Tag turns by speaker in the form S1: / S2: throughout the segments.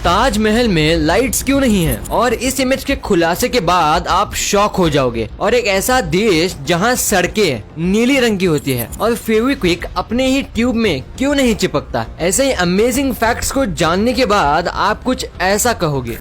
S1: ताजमहल में लाइट्स क्यों नहीं है, और इस इमेज के खुलासे के बाद आप शॉक हो जाओगे। और एक ऐसा देश जहां सड़कें नीली रंग की होती है और फेविक्विक अपने ही ट्यूब में क्यों नहीं चिपकता। ऐसे ही अमेजिंग फैक्ट्स को जानने के बाद आप कुछ ऐसा कहोगे।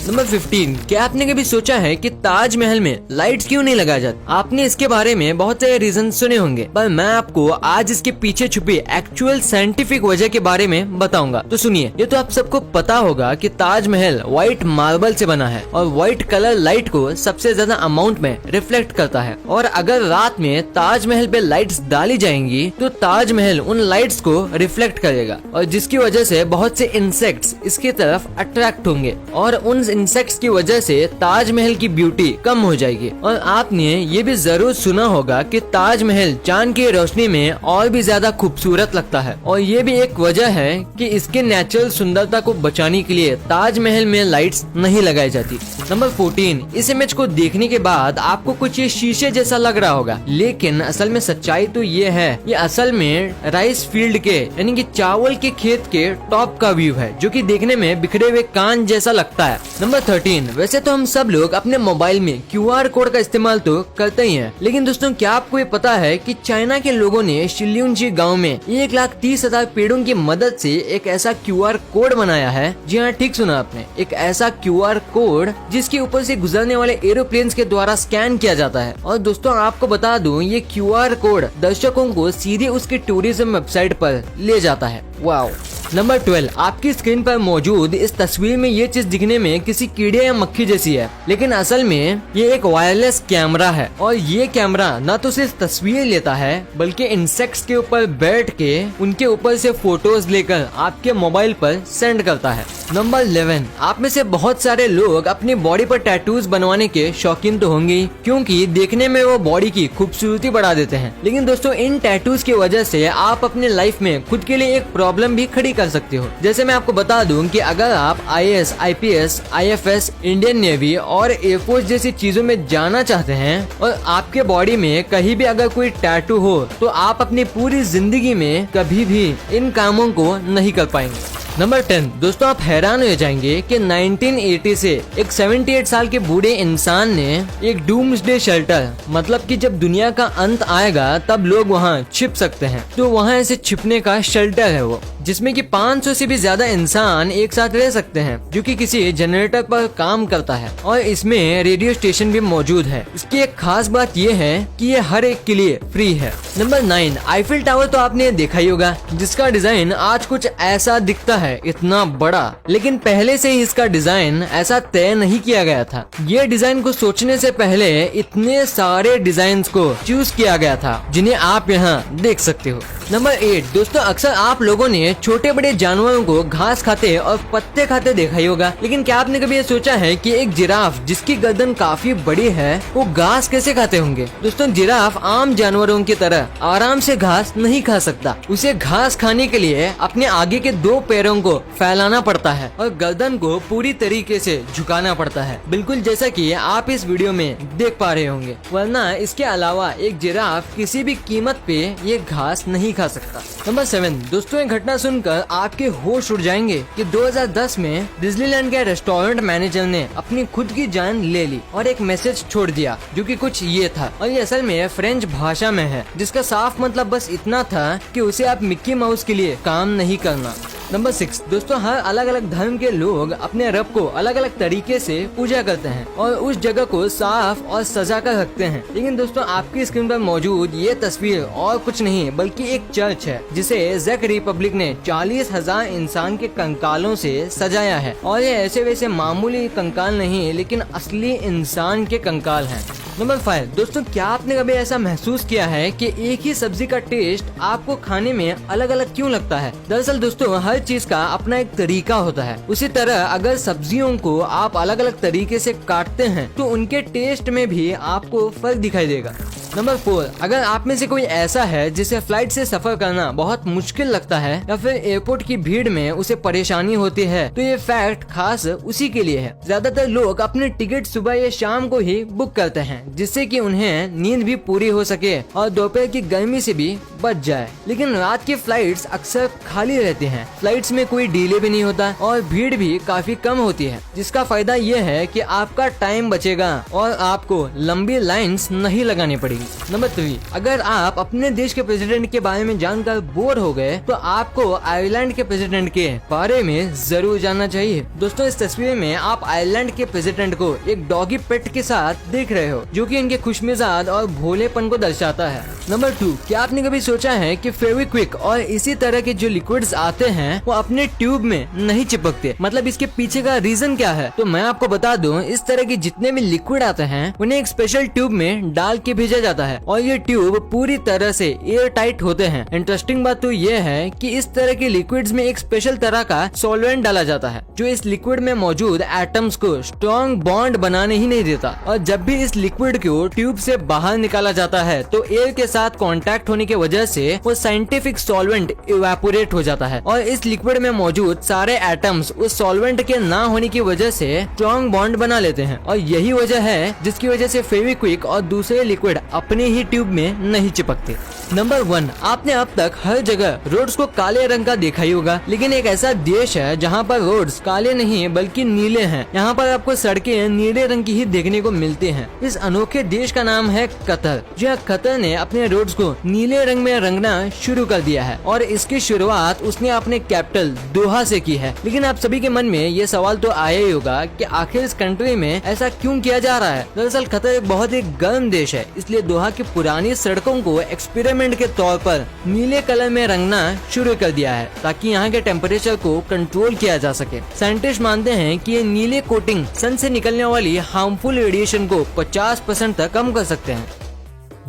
S1: नंबर 15, क्या आपने कभी सोचा है कि ताजमहल में लाइट्स क्यों नहीं लगाया जाता? आपने इसके बारे में बहुत सारे रीजन सुने होंगे, पर मैं आपको आज इसके पीछे छुपी एक्चुअल साइंटिफिक वजह के बारे में बताऊंगा। तो सुनिए, ये तो आप सबको पता होगा कि ताजमहल व्हाइट मार्बल से बना है और व्हाइट कलर लाइट को सबसे ज्यादा अमाउंट में रिफ्लेक्ट करता है। और अगर रात में ताजमहल पे लाइट्स डाली जाएंगी तो ताजमहल उन लाइट्स को रिफ्लेक्ट करेगा, और जिसकी वजह से बहुत से इंसेक्ट्स इसकी तरफ अट्रैक्ट होंगे और उन इंसेक्ट्स की वजह से ताजमहल की ब्यूटी कम हो जाएगी। और आपने ये भी जरूर सुना होगा कि ताजमहल चांद की रोशनी में और भी ज्यादा खूबसूरत लगता है, और ये भी एक वजह है कि इसके नेचुरल सुंदरता को बचाने के लिए ताजमहल में लाइट्स नहीं लगाई जाती। नंबर 14, इस इमेज को देखने के बाद आपको कुछ ये शीशे जैसा लग रहा होगा, लेकिन असल में सच्चाई तो ये है, ये असल में राइस फील्ड के यानी कि चावल के खेत के टॉप का व्यू है, जो कि देखने में बिखरे हुए कान जैसा लगता है। नंबर 13, वैसे तो हम सब लोग अपने मोबाइल में QR कोड का इस्तेमाल तो करते ही हैं, लेकिन दोस्तों क्या आपको ये पता है कि चाइना के लोगों ने शिल्यूनजी गांव में 1,30,000 पेड़ों की मदद से एक ऐसा QR कोड बनाया है। जी हाँ, ठीक सुना आपने, एक ऐसा QR कोड जिसके ऊपर से गुजरने वाले एरोप्लेन्स के द्वारा स्कैन किया जाता है। और दोस्तों आपको बता दूं, ये QR कोड दर्शकों को सीधे उसके टूरिज्म वेबसाइट पर ले जाता है। वाओ। नंबर 12, आपकी स्क्रीन पर मौजूद इस तस्वीर में ये चीज दिखने में किसी कीड़े या मक्खी जैसी है, लेकिन असल में ये एक वायरलेस कैमरा है। और ये कैमरा न तो सिर्फ तस्वीर लेता है, बल्कि इंसेक्ट्स के ऊपर बैठ के उनके ऊपर से फोटोज लेकर आपके मोबाइल पर सेंड करता है। नंबर 11, आप में से बहुत सारे लोग अपनी बॉडी पर टैटूज बनवाने के शौकीन तो होंगे, क्योंकि देखने में वो बॉडी की खूबसूरती बढ़ा देते हैं। लेकिन दोस्तों इन टैटूज की वजह से आप अपने लाइफ में खुद के लिए एक प्रॉब्लम भी खड़ी कर सकते हो। जैसे मैं आपको बता दूं कि अगर आप IAS, IPS, IFS, Indian navy और एयरफोर्स जैसी चीजों में जाना चाहते हैं और आपके बॉडी में कहीं भी अगर कोई टैटू हो, तो आप अपनी पूरी जिंदगी में कभी भी इन कामों को नहीं कर पाएंगे। नंबर 10, दोस्तों आप हैरान हो जाएंगे कि 1980 से एक 78 साल के बूढ़े इंसान ने एक डूम्सडे शेल्टर, मतलब कि जब दुनिया का अंत आएगा तब लोग वहाँ छिप सकते हैं, तो वहाँ ऐसे छिपने का शेल्टर है वो, जिसमें कि 500 से भी ज्यादा इंसान एक साथ रह सकते हैं, जो कि किसी जनरेटर पर काम करता है। और इसमें रेडियो स्टेशन भी मौजूद है। इसकी एक खास बात ये है कि ये हर एक के लिए फ्री है। नंबर 9, आईफिल टावर तो आपने देखा ही होगा, जिसका डिजाइन आज कुछ ऐसा दिखता है, इतना बड़ा, लेकिन पहले से ही इसका डिजाइन ऐसा तय नहीं किया गया था। ये डिजाइन को सोचने से पहले इतने सारे डिजाइन को चूज किया गया था, जिन्हें आप यहाँ देख सकते हो। नंबर 8, दोस्तों अक्सर आप लोगों ने छोटे बड़े जानवरों को घास खाते और पत्ते खाते देखा ही होगा, लेकिन क्या आपने कभी ये सोचा है कि एक जिराफ जिसकी गर्दन काफी बड़ी है, वो घास कैसे खाते होंगे? दोस्तों जिराफ आम जानवरों की तरह आराम से घास नहीं खा सकता। उसे घास खाने के लिए अपने आगे के 2 पैरों को फैलाना पड़ता है और गर्दन को पूरी तरीके से झुकाना पड़ता है, बिल्कुल जैसा कि आप इस वीडियो में देख पा रहे होंगे। वरना इसके अलावा एक जिराफ किसी भी कीमत पे ये घास नहीं खा सकता। नंबर 7, दोस्तों ये घटना सुनकर आपके होश उड़ जाएंगे कि 2010 में डिज्नीलैंड के रेस्टोरेंट मैनेजर ने अपनी खुद की जान ले ली और एक मैसेज छोड़ दिया, जो कि कुछ ये था, और ये असल में फ्रेंच भाषा में है, जिसका साफ मतलब बस इतना था कि उसे आप मिक्की माउस के लिए काम नहीं करना। नंबर 6, दोस्तों हर अलग अलग धर्म के लोग अपने रब को अलग अलग तरीके से पूजा करते हैं और उस जगह को साफ और सजा कर रखते हैं। लेकिन दोस्तों आपकी स्क्रीन पर मौजूद ये तस्वीर और कुछ नहीं बल्कि एक चर्च है, जिसे ज़ेक रिपब्लिक ने 40,000 इंसान के कंकालों से सजाया है। और ये ऐसे वैसे मामूली कंकाल नहीं, लेकिन असली इंसान के कंकाल हैं। नंबर 5, दोस्तों क्या आपने कभी ऐसा महसूस किया है कि एक ही सब्जी का टेस्ट आपको खाने में अलग अलग क्यों लगता है? दरअसल दोस्तों हर चीज का अपना एक तरीका होता है। उसी तरह अगर सब्जियों को आप अलग अलग तरीके से काटते हैं तो उनके टेस्ट में भी आपको फर्क दिखाई देगा। नंबर 4, अगर आप में से कोई ऐसा है जिसे फ्लाइट से सफर करना बहुत मुश्किल लगता है या फिर एयरपोर्ट की भीड़ में उसे परेशानी होती है, तो ये फैक्ट खास उसी के लिए है। ज्यादातर लोग अपने टिकट सुबह या शाम को ही बुक करते हैं, जिससे कि उन्हें नींद भी पूरी हो सके और दोपहर की गर्मी से भी बच जाए। लेकिन रात की फ्लाइट्स अक्सर खाली रहती हैं। फ्लाइट्स में कोई डिले भी नहीं होता और भीड़ भी काफी कम होती है, जिसका फायदा ये है कि आपका टाइम बचेगा और आपको लंबी लाइंस नहीं लगानी पड़ेगी। नंबर 3, अगर आप अपने देश के प्रेसिडेंट के बारे में जानकर बोर हो गए तो आपको आयरलैंड के प्रेसिडेंट के बारे में जरूर जानना चाहिए। दोस्तों, इस तस्वीर में आप आयरलैंड के प्रेसिडेंट को एक डॉगी पेट के साथ देख रहे हो, जो कि इनके खुशमिजाज और भोलेपन को दर्शाता है। नंबर 2, क्या आपने कभी सोचा है कि फेविक्विक और इसी तरह के जो लिक्विड्स आते हैं वो अपने ट्यूब में नहीं चिपकते? मतलब इसके पीछे का रीजन क्या है? तो मैं आपको बता दूं, इस तरह के जितने भी लिक्विड आते हैं उन्हें एक स्पेशल ट्यूब में डाल के भेजा जाता है और ये ट्यूब पूरी तरह से एयर टाइट होते हैं। इंटरेस्टिंग बात तो ये है कि इस तरह के लिक्विड्स में एक स्पेशल तरह का सॉल्वेंट डाला जाता है, जो इस लिक्विड में मौजूद एटम्स को स्ट्रॉन्ग बॉन्ड बनाने ही नहीं देता। और जब भी इस लिक्विड को ट्यूब से बाहर निकाला जाता है तो एयर के साथ कांटेक्ट होने की वजह से वो साइंटिफिक सॉल्वेंट इवेपोरेट हो जाता है और इस लिक्विड में मौजूद सारे एटम्स उस सॉल्वेंट के ना होने की वजह से स्ट्रॉन्ग बॉन्ड बना लेते हैं। और यही वजह है जिसकी वजह से फेविक्विक और दूसरे लिक्विड अपने ही ट्यूब में नहीं चिपकते। नंबर 1, आपने अब तक हर जगह रोड्स को काले रंग का देखा ही होगा, लेकिन एक ऐसा देश है जहाँ पर रोड्स काले नहीं बल्कि नीले हैं। यहाँ पर आपको सड़कें नीले रंग की ही देखने को मिलती हैं। इस अनोखे देश का नाम है कतर। जहाँ कतर ने अपने रोड्स को नीले रंग में रंगना शुरू कर दिया है और इसकी शुरुआत उसने अपने कैपिटल दोहा से की है। लेकिन आप सभी के मन में ये सवाल तो आया ही होगा कि आखिर इस कंट्री में ऐसा क्यों किया जा रहा है। दरअसल कतर एक बहुत ही गर्म देश है, इसलिए दोहा की पुरानी सड़कों को एक्सपेरिमेंट के तौर पर नीले कलर में रंगना शुरू कर दिया है ताकि यहाँ के टेम्परेचर को कंट्रोल किया जा सके। साइंटिस्ट मानते हैं कि ये नीले कोटिंग सन से निकलने वाली हार्मफुल रेडिएशन को 50% तक कम कर सकते हैं।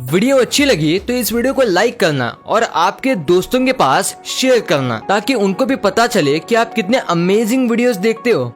S1: वीडियो अच्छी लगी तो इस वीडियो को लाइक करना और आपके दोस्तों के पास शेयर करना ताकि उनको भी पता चले कि आप कितने अमेजिंग वीडियोस देखते हो।